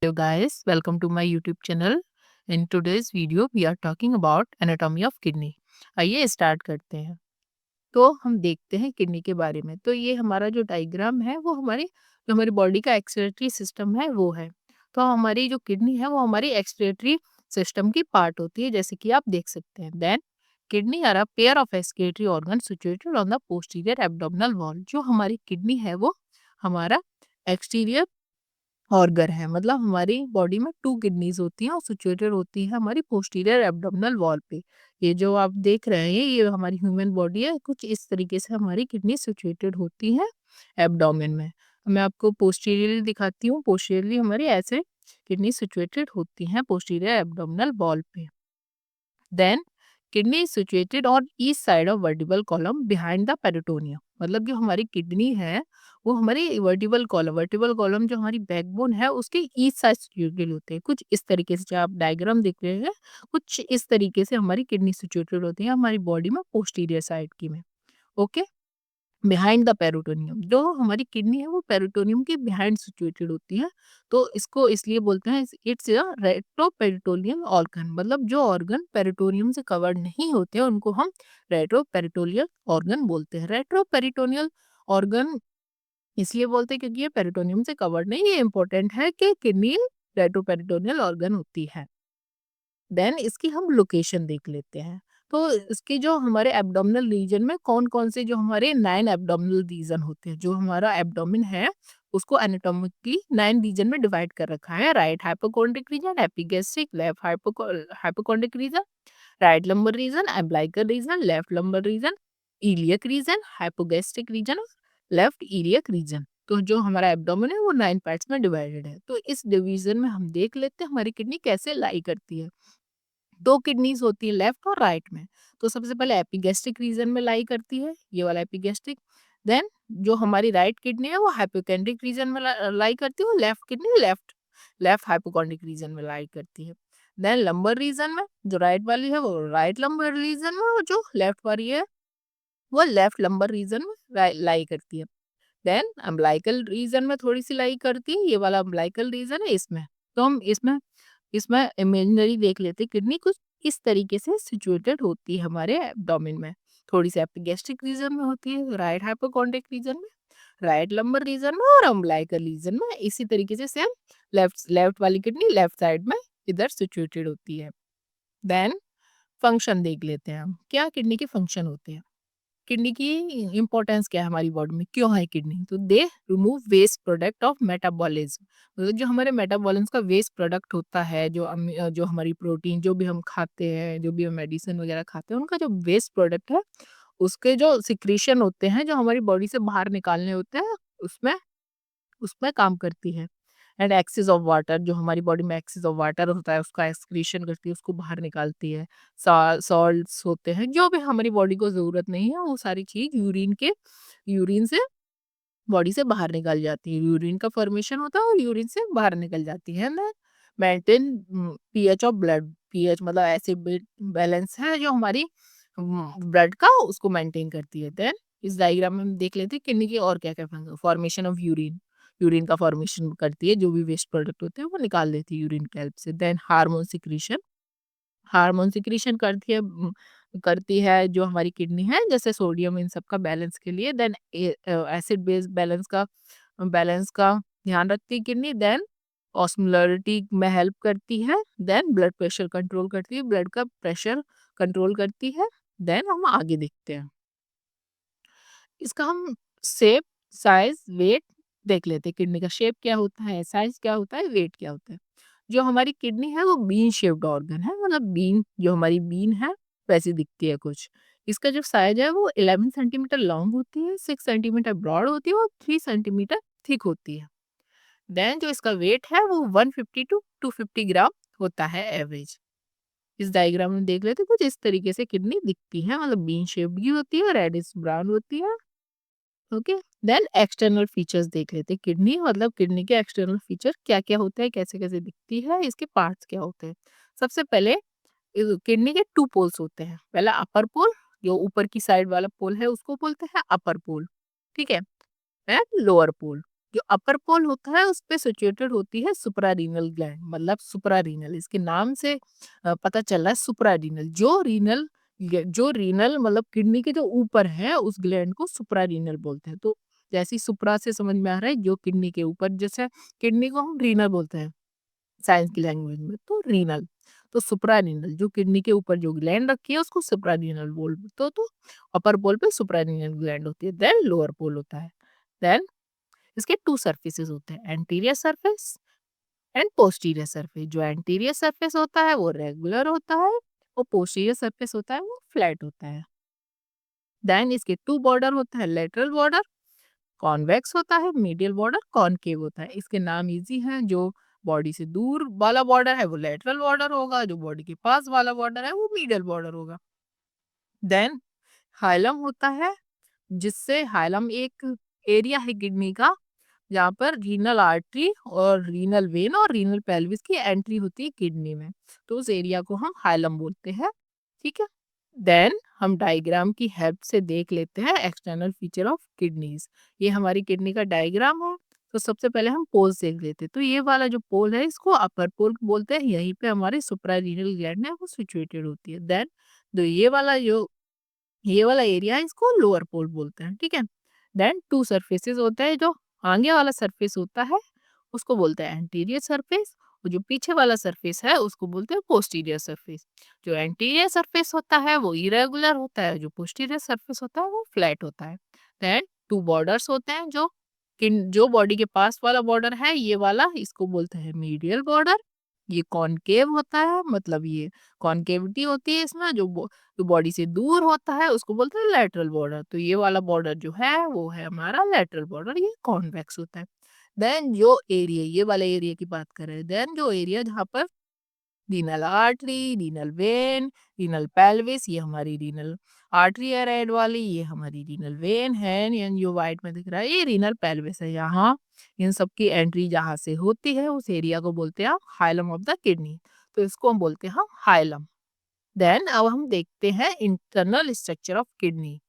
Hello guys, welcome to my YouTube channel. In today's video we are talking about anatomy of kidney. आइए start करते हैं। तो हम देखते हैं किडनी के बारे में। तो ये हमारा जो डायग्राम है वो हमारी बॉडी का एक्सक्रीटरी सिस्टम है वो है। तो हमारी जो किडनी है वो हमारी एक्सक्रीटरी सिस्टम की पार्ट होती है, जैसे कि आप देख सकते हैं। Then kidney are a pair of excretory organ situated on the posterior abdominal wall. जो हमारी किडनी है वो हमारा एक्सटीरियर ऑर्गन है, मतलब हमारी बॉडी में 2 किडनीज होती हैं और सिचुएटेड होती है हमारी पोस्टीरियर एब्डोमिनल वॉल पे। ये जो आप देख रहे हैं ये हमारी ह्यूमन बॉडी है, कुछ इस तरीके से हमारी किडनी सिचुएटेड होती है एब्डोमेन में। मैं आपको पोस्टीरियरली दिखाती हूँ। पोस्टीरियरली हमारी ऐसे किडनी सिचुएटेड होती हैं पोस्टीरियर एब्डोमिनल वॉल पे। Then kidney is situated on east side of vertebral column behind the peritoneum. मतलब जो हमारी किडनी है वो हमारी वर्टिबल कॉलम जो हमारी बैकबोन है उसके ईस्ट साइड सिचुएटेड होते हैं। कुछ इस तरीके से जो आप डायग्राम देख रहे हैं, कुछ इस तरीके से हमारी किडनी सिचुएटेड होती है हमारी बॉडी में पोस्टीरियर साइड की में। ओके, बिहाइंड द पेरिटोनियम जो हमारी किडनी है वो पेरिटोनियम के बिहाइंड सिचुएटेड होती है। तो इसको इसलिए बोलते हैं इट्स अ रेट्रोपेरिटोनियल ऑर्गन। मतलब जो ऑर्गन पेरिटोनियम से कवर्ड नहीं होते हैं उनको हम रेट्रोपेरिटोनियल ऑर्गन बोलते हैं। रेट्रोपेरिटोनियल ऑर्गन इसलिए बोलते हैं क्योंकि ये पेरिटोनियम से कवर्ड नहीं। ये इंपॉर्टेंट है कि किडनी रेट्रोपेरिटोनियल ऑर्गन होती है। देन इसकी हम लोकेशन देख लेते हैं। तो इसके जो हमारे एब्डोमिनल रीजन में कौन-कौन से जो हमारे 9 एब्डोमिनल रीजन होते हैं। जो हमारा एब्डोमेन है उसको एनाटॉमिकली 9 रीजन में डिवाइड कर रखा है। Right hypochondriac region, epigastric, left hypochondriac region, right lumbar region, umbilical region, left lumbar region, iliac region, hypogastric region और लेफ्ट इलियक रीजन। तो जो हमारा एब्डोमेन है वो 9 पार्ट्स में डिवाइडेड है। तो इस डिवीजन में हम देख लेते हैं हमारी किडनी कैसे लाई करती है। 2 किडनीज़ होती है लेफ्ट और राइट में। तो सबसे पहले एपिगैस्ट्रिक रीजन में लाई करती है, ये वाला एपिगैस्ट्रिक। देन जो हमारी राइट किडनी है वो हाइपोकेंड्रिक रीजन में लाई करती है, और left kidney left left hypochondriac region में लाई करती है। देन लंबर रीजन में जो राइट वाली है वो राइट लंबर रीजन में, और जो लेफ्ट वाली है वो लेफ्ट लंबर रीजन में लाई करती है। देन अम्बिलिकल रीजन में थोड़ी-सी लाई करती है, ये वाला अम्बिलिकल रीजन है इसमें। तो हम इसमें इसमें इमेजिनरी देख लेते हैं। किडनी कुछ इस तरीके से सिचुएटेड होती है हमारे एब्डोमेन में। थोड़ी सी एपिगैस्ट्रिक रीजन में होती है, राइट हाइपोकॉन्ड्रिक रीजन में, राइट लंबर रीजन में और अम्बिलिकल रीजन में। इसी तरीके से सेम लेफ्ट लेफ्ट वाली किडनी लेफ्ट साइड में इधर सिचुएटेड होती है। देन फंक्शन देख लेते हैं हम, क्या किडनी के फंक्शन होते हैं। किडनी की इम्पोर्टेंस क्या है हमारी बॉडी में, क्यों है किडनी? तो they remove waste product of metabolism. मतलब जो हमारे मेटाबॉलिज्म का वेस्ट प्रोडक्ट होता है, जो हमारी प्रोटीन जो भी हम खाते हैं, जो भी हम मेडिसिन वगैरह खाते हैं, उनका जो वेस्ट प्रोडक्ट है उसके जो सिक्रीशन होते हैं जो हमारी बॉडी से बाहर निकालने होते हैं उसमें उसमें काम करती है। एंड एक्सेस ऑफ वाटर, जो हमारी बॉडी में एक्सेस ऑफ वाटर होता है उसका एक्सक्रीशन करती है, उसको बाहर निकालती है। सॉल्ट्स होते हैं जो भी हमारी बॉडी को ज़रूरत नहीं है वो सारी चीज़ यूरिन से बॉडी से बाहर निकल जाती है। यूरिन का फॉर्मेशन होता है और यूरिन से बाहर निकल जाती है ना। Maintain pH of blood, pH मतलब एसिड बैलेंस है जो हमारी ब्लड का उसको मेंटेन करती है। देन इस डायग्राम में हम देख लेते हैं किडनी के और क्या-क्या function. Formation of urine, urine का फॉर्मेशन करती है, जो भी वेस्ट प्रोडक्ट होते हैं वो निकाल देती है यूरिन के हेल्प से। देन हार्मोन सिक्रीशन करती है जो हमारी किडनी है, जैसे सोडियम इन सब का बैलेंस के लिए। देन एसिड बेस बैलेंस का ध्यान रखती है किडनी। देन ऑस्मोलरिटी में हेल्प करती है। देन ब्लड प्रेशर कंट्रोल करती है, ब्लड का प्रेशर कंट्रोल करती है। देन हम आगे देखते हैं, इसका हम शेप, साइज, वेट देख लेते हैं। किडनी का शेप क्या होता है, साइज क्या होता है, वेट क्या होता है। जो हमारी किडनी है वो बीन शेप्ड ऑर्गन है, मतलब बीन जो हमारी बीन है वैसी दिखती है कुछ। इसका जो साइज है वो 11 सेंटीमीटर लॉन्ग होती है, 6 सेंटीमीटर ब्रॉड होती है और 3 सेंटीमीटर थिक होती है। देन जो इसका वेट है वो 150 टू 250 ग्राम होता है एवरेज। इस डायग्राम में देख लेते हैं, कुछ इस तरीके से किडनी दिखती है, मतलब बीन शेप्ड भी होती है, रेडिश ब्राउन होती है। ओके, देन एक्सटर्नल फीचर्स देख लेते हैं। किडनी मतलब किडनी के एक्सटर्नल फीचर क्या क्या होते हैं, कैसे कैसे दिखती है, इसके पार्ट्स क्या होते हैं। सबसे पहले किडनी के 2 पोल्स होते हैं। पहला अपर पोल, जो ऊपर की साइड वाला पोल है उसको बोलते हैं अपर पोल, ठीक है, एंड लोअर पोल। जो अपर पोल होता है उस पे सिचुएटेड होती है सुप्रारीनल ग्लैंड, मतलब सुप्रारीनल इसके नाम से पता चल रहा है सुप्रारीनल। जो रीनल मतलब किडनी के जो ऊपर है उस ग्लैंड को सुप्रारीनल बोलते हैं। तो जैसे ही सुप्रा से समझ में आ रहा है जो किडनी के ऊपर, जैसे किडनी को हम रीनल बोलते हैं साइंस की लैंग्वेज में, तो रीनल, तो सुप्रारीनल जो किडनी के ऊपर जो ग्लैंड रखी है उसको सुप्रारीनल बोल, तो अपर पोल पे सुप्रारीनल ग्लैंड होती है। देन लोअर पोल होता है। देन इसके टू सरफेसेस होते हैं, anterior surface and posterior surface. जो एंटीरियर सरफेस होता है वो रेगुलर होता है और पोस्टीरियर सरफेस होता है वो फ्लैट होता है। देन इसके टू बॉर्डर होता है, लेटरल बॉर्डर कॉन्वेक्स होता है, मीडियल बॉर्डर कॉनकेव होता है। इसके नाम इजी हैं, जो बॉडी से दूर वाला बॉर्डर है वो लेटरल बॉर्डर होगा, जो बॉडी के पास वाला बॉर्डर है वो मीडियल बॉर्डर होगा। देन हाइलम होता है, जिससे हाइलम एक एरिया है किडनी का जहाँ पर रीनल आर्टरी और रीनल वेन और रीनल पेल्विस की एंट्री होती है किडनी में, तो उस एरिया को हम हाइलम बोलते हैं। ठीक है। देन हम डायग्राम की हेल्प से देख लेते हैं एक्सटर्नल फीचर ऑफ किडनीज। ये हमारी किडनी का डायग्राम है। तो सबसे पहले हम पोल्स देख लेते हैं। तो ये वाला जो पोल है इसको अपर पोल बोलते हैं, यहीं पे हमारी सुप्रारीनल ग्लैंड है वो सिचुएटेड होती है। देन तो ये वाला एरिया है इसको लोअर पोल बोलते हैं। ठीक है। देन टू सरफेसेस होते हैं, जो आगे वाला सरफेस होता है उसको बोलते हैं एंटीरियर सरफेस, और जो पीछे वाला सरफेस है उसको बोलते हैं पोस्टीरियर सरफेस। जो एंटीरियर सरफेस होता है वो इरेगुलर होता है, जो पोस्टीरियर सरफेस होता है वो फ्लैट होता है। देन टू बॉर्डर्स होते हैं, जो बॉडी के पास वाला बॉर्डर है ये वाला इसको बोलते हैं मीडियल बॉर्डर। ये कॉनकेव होता है, मतलब ये कॉनकेविटी होती है इसमें, जो बॉडी से दूर होता है उसको बोलते हैं लेटरल बॉर्डर। तो ये वाला बॉर्डर जो है वो है हमारा लेटरल बॉर्डर, ये कॉन्वेक्स होता है। देन जो एरिया, ये वाले एरिया की बात कर रहे हैं, देन जो एरिया जहाँ पर renal artery, renal vein, renal pelvis, ये हमारी रीनल आर्टरी है रेड वाली, ये हमारी रीनल वेन है, ये जो व्हाइट में दिख रहा है ये रीनल पेल्विस है। यहाँ इन सब की एंट्री जहाँ से होती है उस एरिया को बोलते हैं हाइलम ऑफ द किडनी। तो इसको हम बोलते हैं हाइलम। देन अब हम देखते हैं इंटरनल स्ट्रक्चर ऑफ किडनी।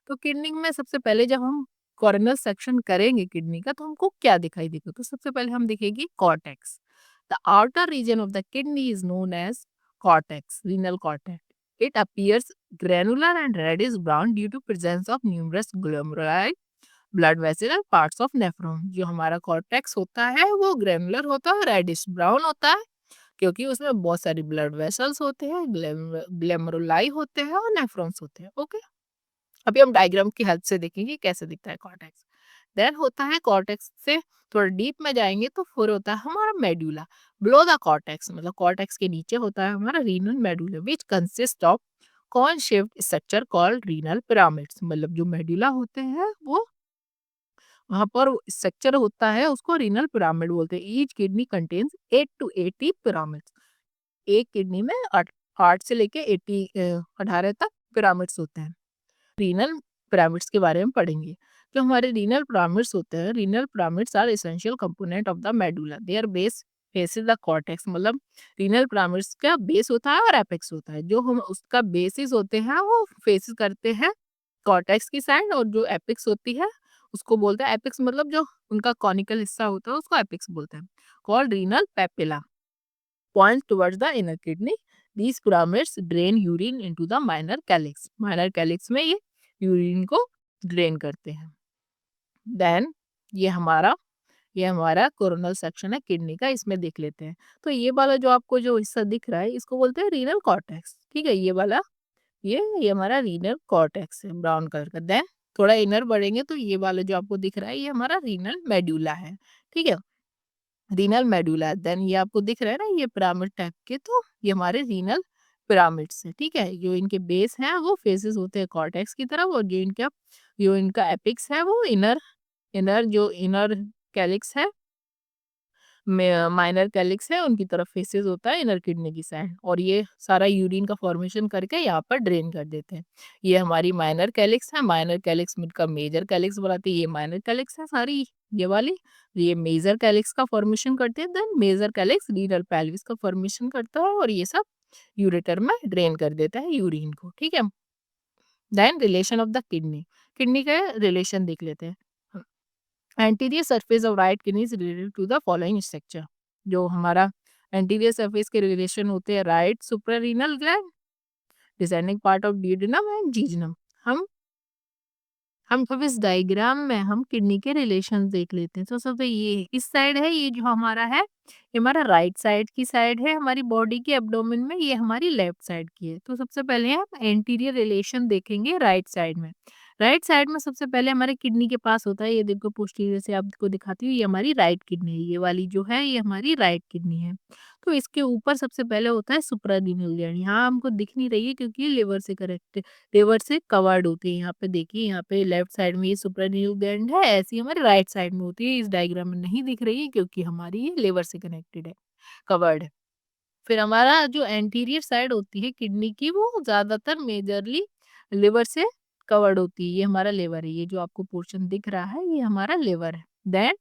तो किडनी में सबसे पहले जब हम कॉर्नर सेक्शन करेंगे किडनी का तो हमको क्या दिखाई देगा, तो सबसे पहले हम देखेंगे cortex. The outer region of the kidney is known as cortex, renal cortex. It appears granular and reddish brown due to presence of numerous glomeruli blood vessel and parts of nephron. जो हमारा cortex होता है वो granular होता है, reddish brown होता है, क्योंकि उसमें बहुत सारी ब्लड वेसल्स होते हैं, ग्लेमेरुलाई होते हैं और नेफ्रॉन्स होते हैं। ओके। अभी हम डायग्राम की हेल्प से देखेंगे कैसे दिखता है कॉर्टेक्स। देन होता है कॉर्टेक्स से थोड़ा डीप में जाएंगे तो फिर होता है हमारा मेडुला बिलो द कॉर्टेक्स, मतलब कॉर्टेक्स के नीचे होता है हमारा renal medulla which consist of cone shaped structure called renal pyramids. मतलब जो मेडुला होते हैं वो वहां पर स्ट्रक्चर होता है उसको रीनल पिरामिड बोलते हैं। Each kidney contains 8 to 80 pyramids. एक किडनी में 8 से लेके 18 तक पिरामिड्स होते हैं। रीनल पिरामिड्स के बारे में पढ़ेंगे। जो हमारे रीनल पिरामिड्स होते हैं, renal pyramids are essential component of the medulla, their base faces the cortex. मतलब रीनल पिरामिड्स का बेस होता है और एपेक्स होता है। जो हम उसका बेसिस होते हैं वो फेसेस करते हैं कॉर्टेक्स की साइड, और जो एपेक्स होती है उसको बोलते हैं, एपेक्स मतलब जो उनका कॉनिकल हिस्सा होता है उसको एपेक्स बोलते हैं, called renal papilla, points towards the inner kidney. These pyramids drain urine into the minor calyx. Minor calyx में ये यूरिन को ड्रेन करते हैं। देन ये हमारा ये हमारा कोरोनल सेक्शन है किडनी का, इसमें देख लेते हैं। तो ये वाला जो आपको जो हिस्सा दिख रहा है इसको बोलते हैं रीनल कॉर्टेक्स। ठीक है। ये वाला ये हमारा रीनल कॉर्टेक्स है ब्राउन कलर का। देन थोड़ा इनर बढ़ेंगे तो ये वाला जो आपको दिख रहा है ये हमारा रीनल मेडुला है। ठीक है। रीनल मेडुला, देन ये आपको दिख रहा है ना ये पिरामिड टाइप के, तो ये हमारे रीनल पिरामिड्स है। ठीक है। जो इनके बेस हैं वो फेसेस होते हैं कॉर्टेक्स की तरफ, और जो इनका एपिक्स है वो इनर इनर कैलिक्स है, माइनर कैलिक्स है, उनकी तरफ फेसेस होता है इनर किडनी की साइड, और ये सारा यूरिन का फॉर्मेशन करके यहाँ पर ड्रेन कर देते हैं। ये हमारी माइनर कैलिक्स है, माइनर कैलिक्स मिलकर मेजर कैलिक्स बनाती है। ये माइनर कैलिक्स है सारी ये वाली, ये मेजर कैलिक्स का फॉर्मेशन करते हैं। Then major calyx renal pelvis का फॉर्मेशन करता है और ये सब यूरेटर में ड्रेन कर देता है यूरिन को। ठीक है। Then relation of the kidney, kidney का रिलेशन देख लेते हैं। Anterior surface of right kidney is related to the following structure. जो हमारा एंटीरियर सरफेस के रिलेशन होते हैं right suprarenal gland, descending part of duodenum and jejunum. हम अब इस डायग्राम में हम किडनी के रिलेशन देख लेते हैं। तो सबसे ये इस साइड है, ये जो हमारा है ये हमारा राइट साइड की साइड है हमारी बॉडी के एब्डोमेन में, ये हमारी लेफ्ट साइड की है। तो सबसे पहले हम एंटीरियर रिलेशन देखेंगे राइट साइड में। राइट साइड में सबसे पहले हमारे किडनी के पास होता है, ये देखो पोस्टीरियर से आपको दिखाती हूँ, ये हमारी राइट किडनी है, ये वाली जो है ये हमारी राइट किडनी है। तो इसके ऊपर सबसे पहले होता है सुप्रारीनल ग्लैंड, यहाँ हमको दिख नहीं रही है क्योंकि ये लिवर से करेक्ट लिवर से कवर्ड होती है। यहाँ पे देखिए, यहाँ पे लेफ्ट साइड में ये सुप्रानील ग्लैंड है, ऐसी हमारे राइट साइड में होती है। इस डायग्राम में नहीं दिख रही है क्योंकि हमारी ये लिवर से कनेक्टेड है, कवर्ड है। फिर हमारा जो एंटीरियर साइड होती है किडनी की, वो ज्यादातर मेजरली लिवर से कवर्ड होती है। ये हमारा लिवर है, ये जो आपको पोर्शन दिख रहा है ये हमारा लिवर है। देन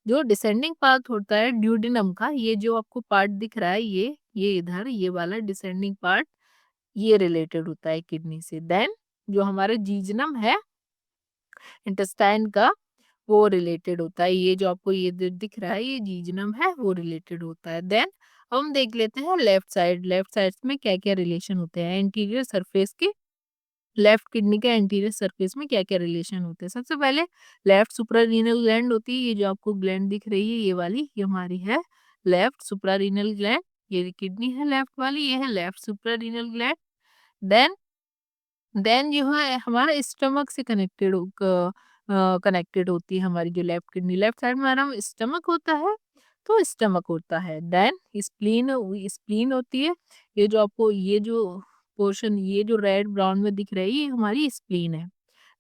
जो डिसेंडिंग पार्ट होता है ड्यूडेनम का, ये जो आपको पार्ट दिख रहा है ये इधर ये वाला डिसेंडिंग पार्ट, ये रिलेटेड होता है किडनी से। देन जो हमारा जीजनम है इंटेस्टाइन का, वो रिलेटेड होता है, ये जो आपको ये दिख रहा है ये जीजनम है, वो रिलेटेड होता है। देन हम देख लेते हैं लेफ्ट साइड। लेफ्ट साइड में क्या क्या रिलेशन होते हैं एंटीरियर सरफेस के, लेफ्ट किडनी के एंटीरियर सरफेस में क्या क्या रिलेशन होते हैं। सबसे पहले लेफ्ट सुप्रारीनल ग्लैंड होती है, ये जो आपको ग्लैंड दिख रही है ये वाली, ये हमारी है लेफ्ट सुप्रारीनल ग्लैंड। ये किडनी है लेफ्ट वाली, ये है left suprarenal gland. Then then जो है हमारा स्टमक से कनेक्टेड होती है हमारी जो लेफ्ट किडनी। लेफ्ट साइड में हमारा स्टमक होता है, तो स्टमक होता है। देन स्प्लीन स्प्लीन होती है, ये जो आपको ये जो पोर्शन ये जो रेड ब्राउन में दिख रही है ये हमारी स्प्लीन है।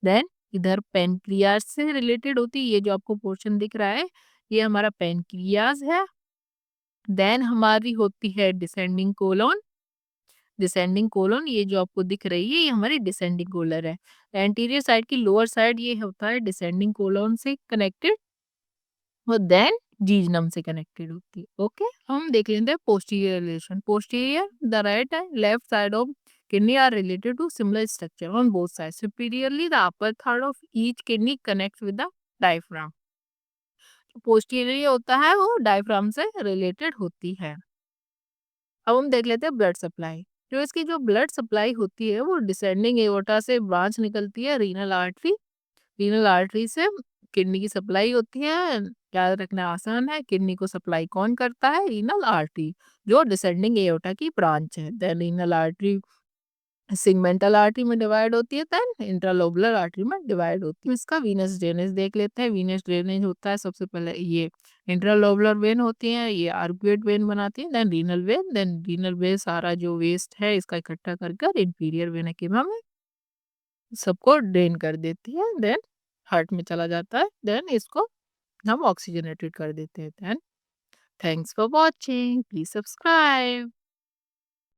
देन इधर पेनक्रियाज से रिलेटेड होती है, ये जो आपको पोर्शन दिख रहा है ये हमारा पेनक्रियाज है। देन हमारी होती है डिसेंडिंग कोलन। डिसेंडिंग कोलन ये जो आपको दिख रही है ये हमारी डिसेंडिंग कोलर है। एंटीरियर साइड की लोअर साइड ये होता है डिसेंडिंग कोलन से कनेक्टेड, और देन जीजनम से कनेक्टेड होती है। ओके, हम देख लेते हैं posterior relation. Posterior the right and left side of kidney are related to similar structure on both sides. Superiorly, the upper third of each kidney connects with the diaphragm. Posterior होता है वो diaphragm से related होती है। अब हम देख लेते हैं ब्लड सप्लाई। जो इसकी जो ब्लड सप्लाई होती है वो डिसेंडिंग एओर्टा से ब्रांच निकलती है रीनल आर्टरी। रीनल आर्टरी से किडनी की सप्लाई होती है। याद रखना आसान है, किडनी को सप्लाई कौन करता है? रीनल आर्टरी, जो डिसेंडिंग एओर्टा की ब्रांच है। Then renal artery segmental artery में डिवाइड होती है, देन इंट्रालोबुलर आर्टरी में डिवाइड होती है। इसका वीनस ड्रेनेज देख लेते हैं। वीनस ड्रेनेज होता है सबसे पहले ये इंट्रालोबुलर वेन होती है, ये आर्कुएट वेन बनाती है, देन रीनल वेन सारा जो वेस्ट है इसका इकट्ठा कर कर इंफीरियर वेना केवा में सबको ड्रेन कर देती है। देन हार्ट में चला जाता है, देन इसको हम ऑक्सीजनेटेड कर देते हैं। Then thanks for watching, please subscribe.